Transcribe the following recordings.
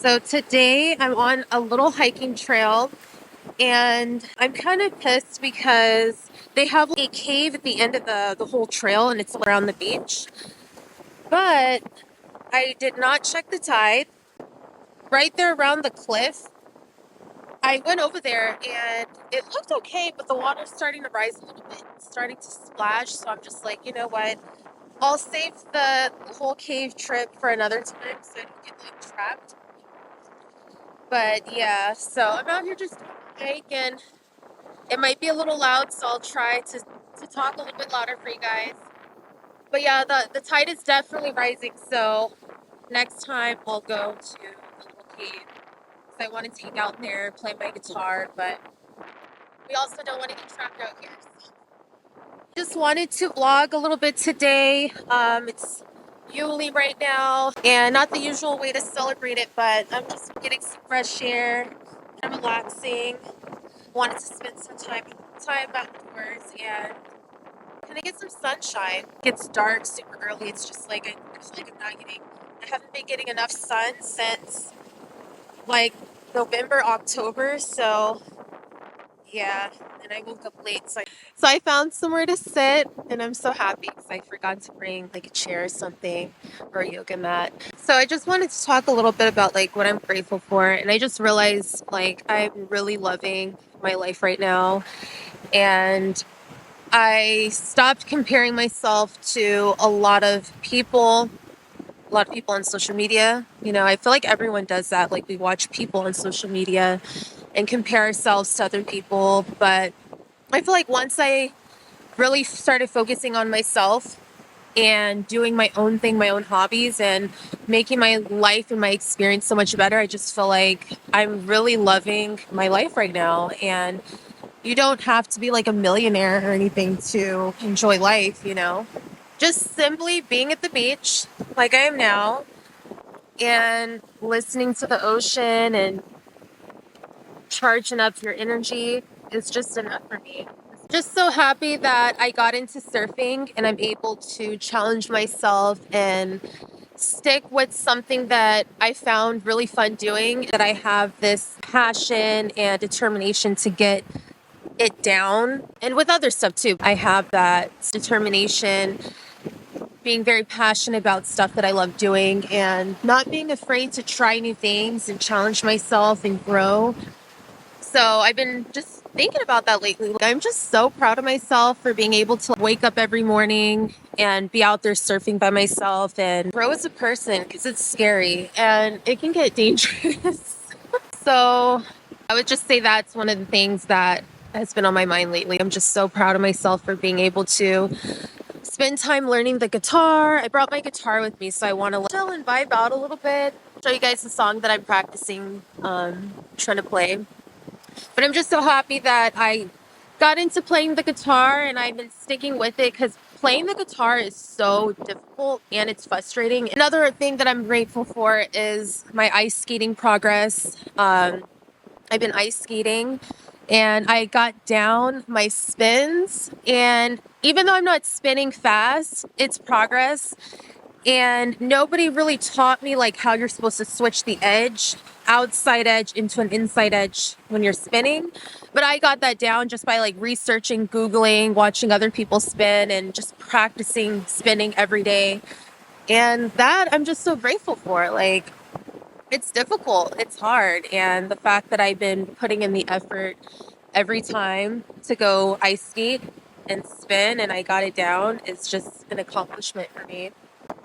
So today I'm on a little hiking trail and I'm kind of pissed because they have a cave at the end of the whole trail and it's around the beach. But I did not check the tide. Right there around the cliff, I went over there and it looked okay, but the water's starting to rise a little bit. It's starting to splash. So I'm just like, you know what? I'll save the whole cave trip for another time so I don't get trapped. But yeah, so I'm out here just hiking. It might be a little loud, so I'll try to talk a little bit louder for you guys. But yeah, the tide is definitely rising, so next time I'll go to the little cave. Because I want to take out there, play my guitar, but we also don't want to get trapped out here. So just wanted to vlog a little bit today. It's Yuli right now, and not the usual way to celebrate it, but I'm just getting some fresh air, kind of relaxing. Wanted to spend some time outdoors and kind of get some sunshine. It gets dark super early. It's just like I feel like I haven't been getting enough sun since like November, October. So yeah, and I woke up late. So I found somewhere to sit, and I'm so happy because I forgot to bring like a chair or something or a yoga mat. So I just wanted to talk a little bit about like what I'm grateful for, and I just realized like I'm really loving my life right now, and I stopped comparing myself to a lot of people on social media. You know, I feel like everyone does that. Like we watch people on social media and compare ourselves to other people. But I feel like once I really started focusing on myself and doing my own thing, my own hobbies, and making my life and my experience so much better, I just feel like I'm really loving my life right now. And you don't have to be like a millionaire or anything to enjoy life, you know? Just simply being at the beach like I am now and listening to the ocean and charging up your energy is just enough for me. Just so happy that I got into surfing and I'm able to challenge myself and stick with something that I found really fun doing, that I have this passion and determination to get it down. And with other stuff too, I have that determination, being very passionate about stuff that I love doing and not being afraid to try new things and challenge myself and grow. So I've been just thinking about that lately. I'm just so proud of myself for being able to wake up every morning and be out there surfing by myself and grow as a person, because it's scary and it can get dangerous. So I would just say that's one of the things that has been on my mind lately. I'm just so proud of myself for being able to spend time learning the guitar. I brought my guitar with me, so I want to chill and vibe out a little bit. Show you guys the song that I'm practicing, trying to play. But I'm just so happy that I got into playing the guitar and I've been sticking with it, because playing the guitar is so difficult and it's frustrating. Another thing that I'm grateful for is my ice skating progress. I've been ice skating and I got down my spins, and even though I'm not spinning fast, it's progress. And nobody really taught me like how you're supposed to switch the edge, outside edge into an inside edge when you're spinning. But I got that down just by like researching, Googling, watching other people spin, and just practicing spinning every day. And that I'm just so grateful for. Like, it's difficult, it's hard. And the fact that I've been putting in the effort every time to go ice skate and spin and I got it down is just an accomplishment for me.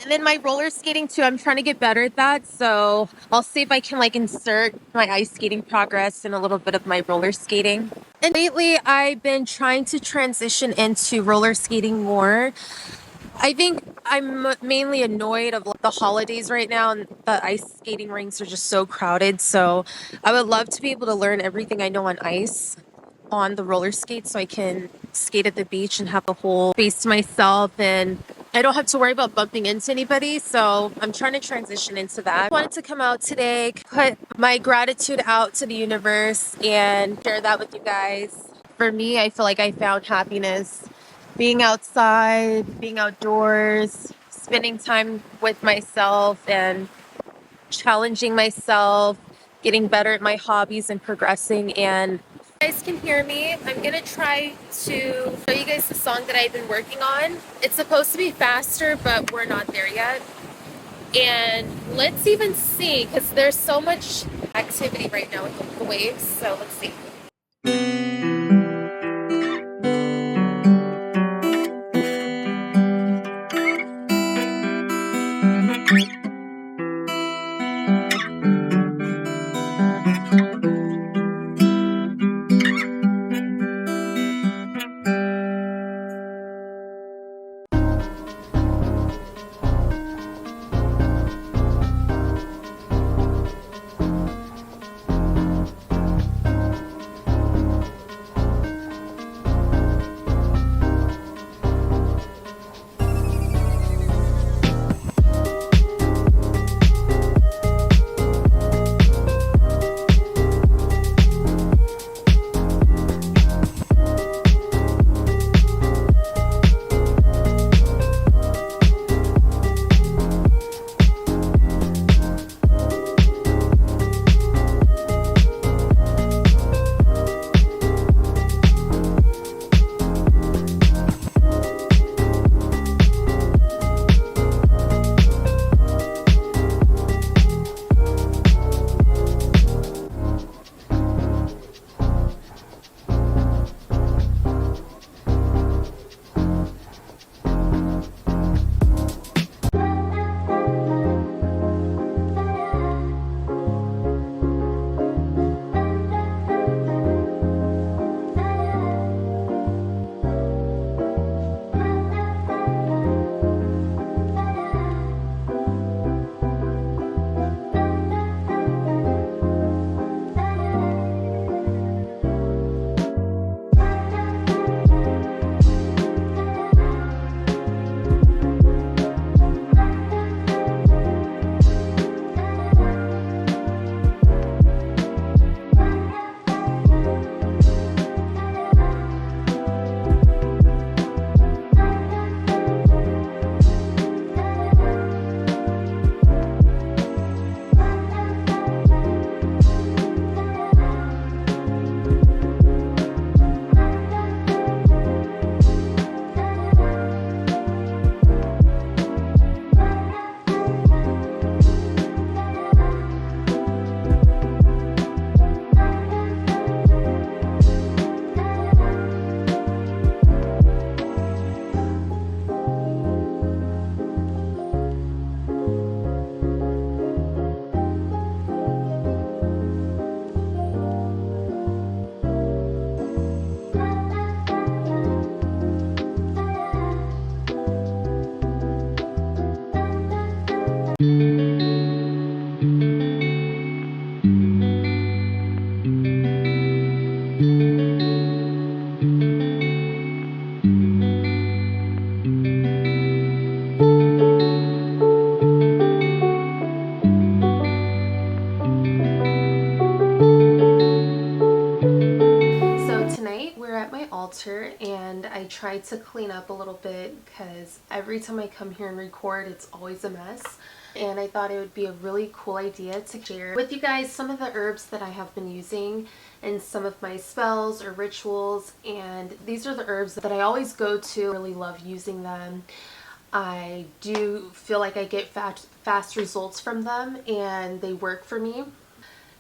And then my roller skating too, I'm trying to get better at that. So I'll see if I can like insert my ice skating progress and a little bit of my roller skating. And lately I've been trying to transition into roller skating more. I think I'm mainly annoyed of like, the holidays right now, and the ice skating rinks are just so crowded. So I would love to be able to learn everything I know on ice on the roller skates so I can skate at the beach and have a whole space to myself, and I don't have to worry about bumping into anybody. So I'm trying to transition into that. I wanted to come out today, put my gratitude out to the universe and share that with you guys. For me, I feel like I found happiness being outside, being outdoors, spending time with myself, and challenging myself, getting better at my hobbies and progressing. And if you guys can hear me, I'm gonna try to show you guys the song that I've been working on. It's supposed to be faster, but we're not there yet. And let's even see, because there's so much activity right now with the waves, so let's see. And I tried to clean up a little bit because every time I come here and record, it's always a mess. And I thought it would be a really cool idea to share with you guys some of the herbs that I have been using in some of my spells or rituals. And these are the herbs that I always go to. I really love using them. I do feel like I get fast results from them and they work for me.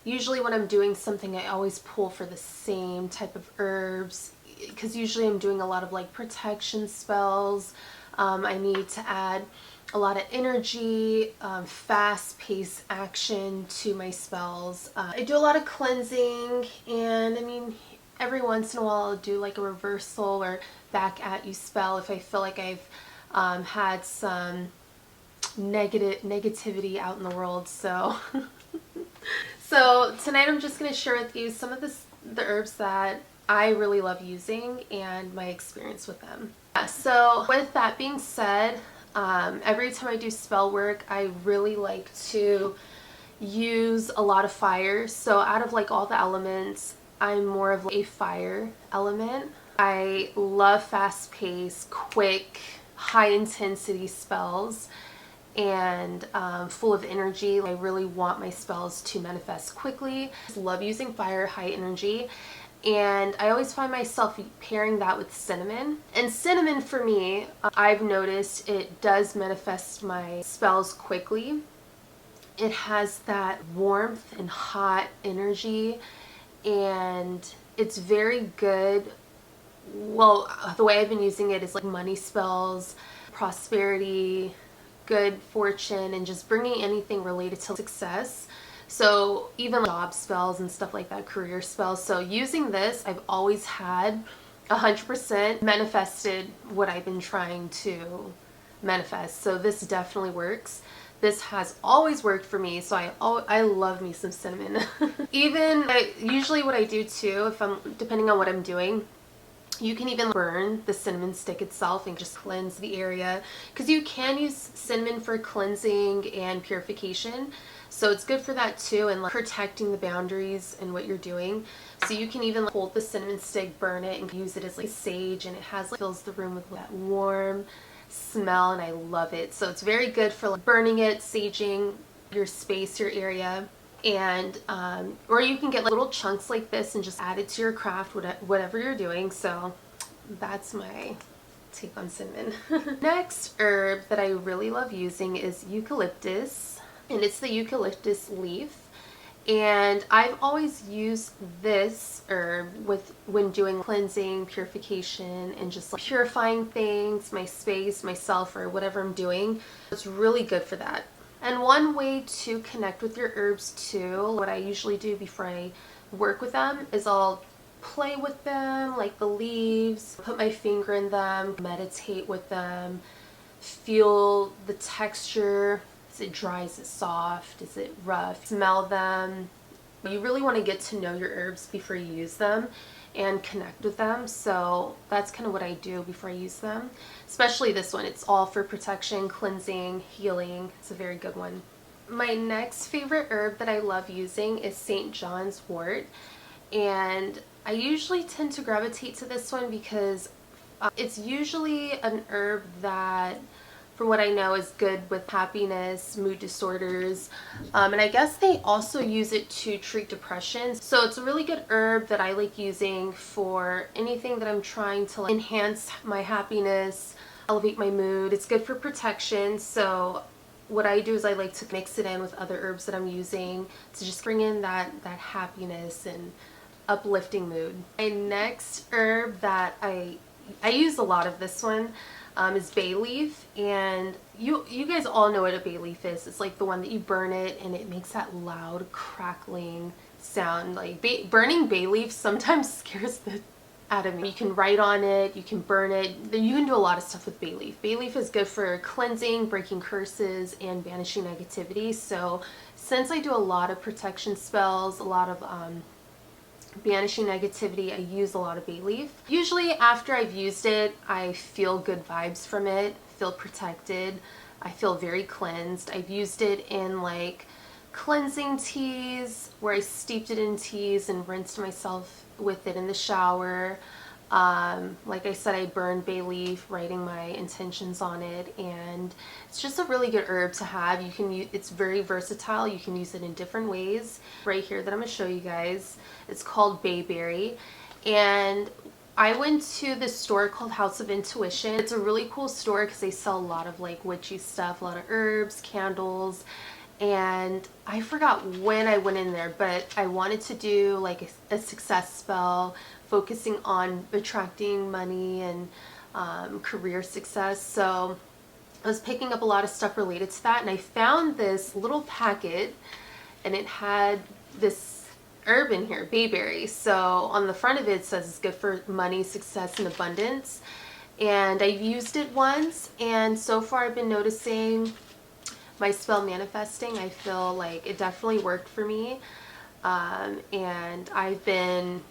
Usually when I'm doing something, I always pull for the same type of herbs, because usually I'm doing a lot of like protection spells. I need to add a lot of energy, fast-paced action to my spells. I do a lot of cleansing, and I mean, every once in a while I'll do like a reversal or back at you spell if I feel like I've had some negativity out in the world. So so tonight I'm just going to share with you some of the herbs that I really love using and my experience with them. So with that being said, every time I do spell work, I really like to use a lot of fire. So out of like all the elements, I'm more of a fire element. I love fast-paced, quick, high-intensity spells. and full of energy. I really want my spells to manifest quickly. I just love using fire, high energy, and I always find myself pairing that with cinnamon. And cinnamon for me, I've noticed it does manifest my spells quickly. It has that warmth and hot energy, and it's very good. Well, the way I've been using it is like money spells, prosperity, good fortune, and just bringing anything related to success. So even job spells and stuff like that, career spells. So using this, I've always had 100% manifested what I've been trying to manifest. So this definitely works. This has always worked for me, so I love me some cinnamon. Usually what I do too, if I'm depending on what I'm doing, you can even burn the cinnamon stick itself and just cleanse the area, because you can use cinnamon for cleansing and purification. So it's good for that too, and like protecting the boundaries and what you're doing. So you can even hold the cinnamon stick, burn it, and use it as like sage, and it has like fills the room with that warm smell, and I love it. So it's very good for like burning it, saging your space, your area. And or you can get like little chunks like this and just add it to your craft, whatever you're doing. So that's my take on cinnamon. Next herb that I really love using is eucalyptus, and it's the eucalyptus leaf. And I've always used this herb when doing cleansing, purification, and just like purifying things, my space, myself, or whatever I'm doing. It's really good for that. And one way to connect with your herbs too, what I usually do before I work with them is I'll play with them, like the leaves, put my finger in them, meditate with them, feel the texture. Is it dry? Is it soft? Is it rough? Smell them. You really want to get to know your herbs before you use them and connect with them. So that's kind of what I do before I use them. Especially this one. It's all for protection, cleansing, healing. It's a very good one. My next favorite herb that I love using is St. John's wort. And I usually tend to gravitate to this one because it's usually an herb that, from what I know, is good with happiness, mood disorders, and I guess they also use it to treat depression. So it's a really good herb that I like using for anything that I'm trying to like enhance my happiness, elevate my mood. It's good for protection. So what I do is I like to mix it in with other herbs that I'm using to just bring in that happiness and uplifting mood. My next herb that I use a lot of this one is bay leaf, and you guys all know what a bay leaf is. It's like the one that you burn it and it makes that loud crackling sound. Like burning bay leaf sometimes scares the out of me. You can write on it, you can burn it, you can do a lot of stuff with bay leaf. Bay leaf is good for cleansing, breaking curses, and banishing negativity. So since I do a lot of protection spells, a lot of banishing negativity, I use a lot of bay leaf. Usually after I've used it, I feel good vibes from it, feel protected, I feel very cleansed. I've used it in like cleansing teas where I steeped it in teas and rinsed myself with it in the shower. Like I said, I burned bay leaf, writing my intentions on it, and it's just a really good herb to have. You can use, it's very versatile. You can use it in different ways. Right here that I'm going to show you guys, it's called bayberry, and I went to this store called House of Intuition. It's a really cool store because they sell a lot of like witchy stuff, a lot of herbs, candles, and I forgot when I went in there, but I wanted to do like a success spell focusing on attracting money and career success. So I was picking up a lot of stuff related to that, and I found this little packet and it had this herb in here, bayberry. So on the front of it, it says it's good for money, success, and abundance. And I've used it once, and so far I've been noticing my spell manifesting. I feel like it definitely worked for me, and I've been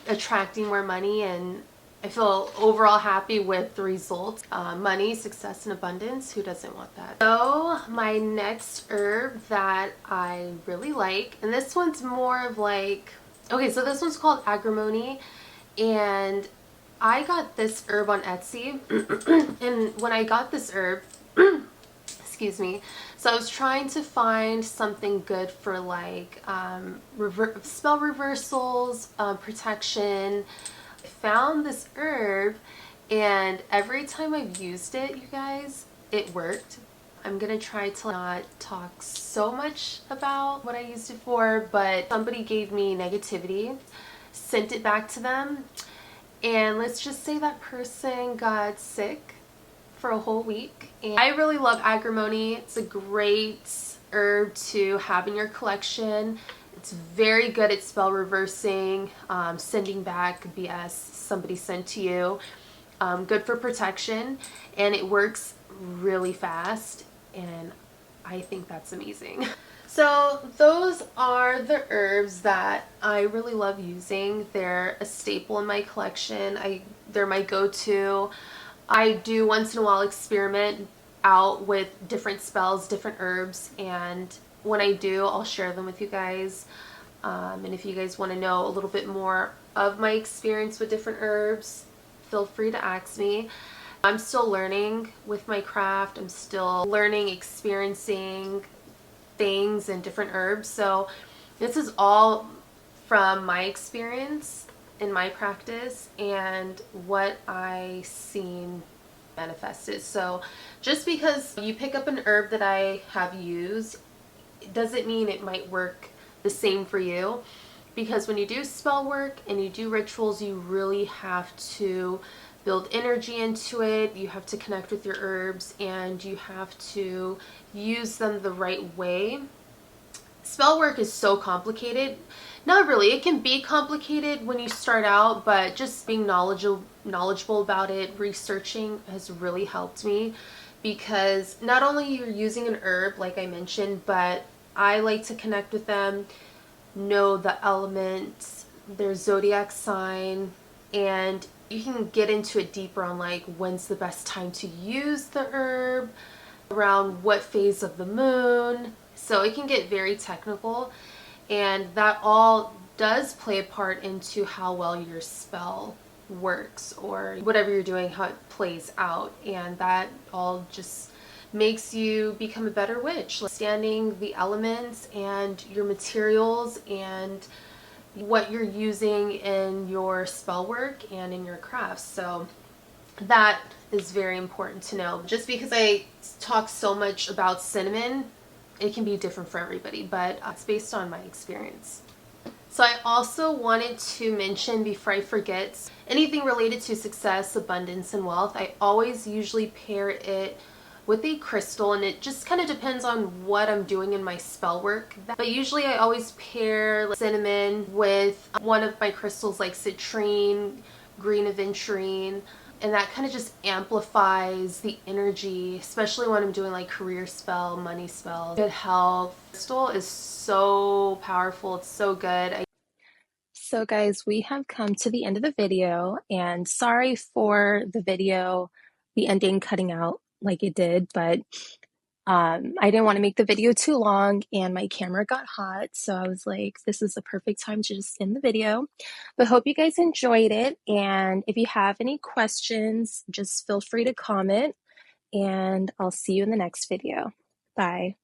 attracting more money, and I feel overall happy with the results. Money, success, and abundance. Who doesn't want that? So my next herb that I really like, and this one's more of like, okay, so this one's called agrimony, and I got this herb on Etsy. And when I got this herb, excuse me. So I was trying to find something good for like spell reversals, protection. I found this herb, and every time I've used it, you guys, it worked. I'm gonna try to not talk so much about what I used it for, but somebody gave me negativity, sent it back to them, and let's just say that person got sick for a whole week. And I really love agrimony. It's a great herb to have in your collection. It's very good at spell reversing, sending back BS somebody sent to you. Good for protection, and it works really fast, and I think that's amazing. So those are the herbs that I really love using. They're a staple in my collection. They're my go-to. I do once in a while experiment out with different spells, different herbs, and when I do, I'll share them with you guys. And if you guys want to know a little bit more of my experience with different herbs, feel free to ask me. I'm still learning with my craft. I'm still learning, experiencing things and different herbs. So this is all from my experience in my practice and what I seen manifested. So just because you pick up an herb that I have used, it doesn't mean it might work the same for you, because when you do spell work and you do rituals, you really have to build energy into it. You have to connect with your herbs, and you have to use them the right way. Spell work is so complicated. Not really. It can be complicated when you start out, but just being knowledgeable about it, researching has really helped me, because not only you're using an herb, like I mentioned, but I like to connect with them, know the elements, their zodiac sign, and you can get into it deeper on like when's the best time to use the herb, around what phase of the moon. So it can get very technical, and that all does play a part into how well your spell works, or whatever you're doing, how it plays out, and that all just makes you become a better witch. Understanding the elements and your materials and what you're using in your spell work and in your crafts. So that is very important to know. Just because I talk so much about cinnamon, it can be different for everybody, but it's based on my experience. So I also wanted to mention, before I forget, anything related to success, abundance, and wealth, I always usually pair it with a crystal, and it just kind of depends on what I'm doing in my spell work. But usually I always pair cinnamon with one of my crystals, like citrine, green aventurine, and that kind of just amplifies the energy, especially when I'm doing like career spell, money spell, good health. Crystal is so powerful. It's so good. So guys, we have come to the end of the video, and sorry for the video, the ending cutting out like it did, but I didn't want to make the video too long, and my camera got hot, so I was like, this is the perfect time to just end the video. But hope you guys enjoyed it, and if you have any questions, just feel free to comment, and I'll see you in the next video. Bye.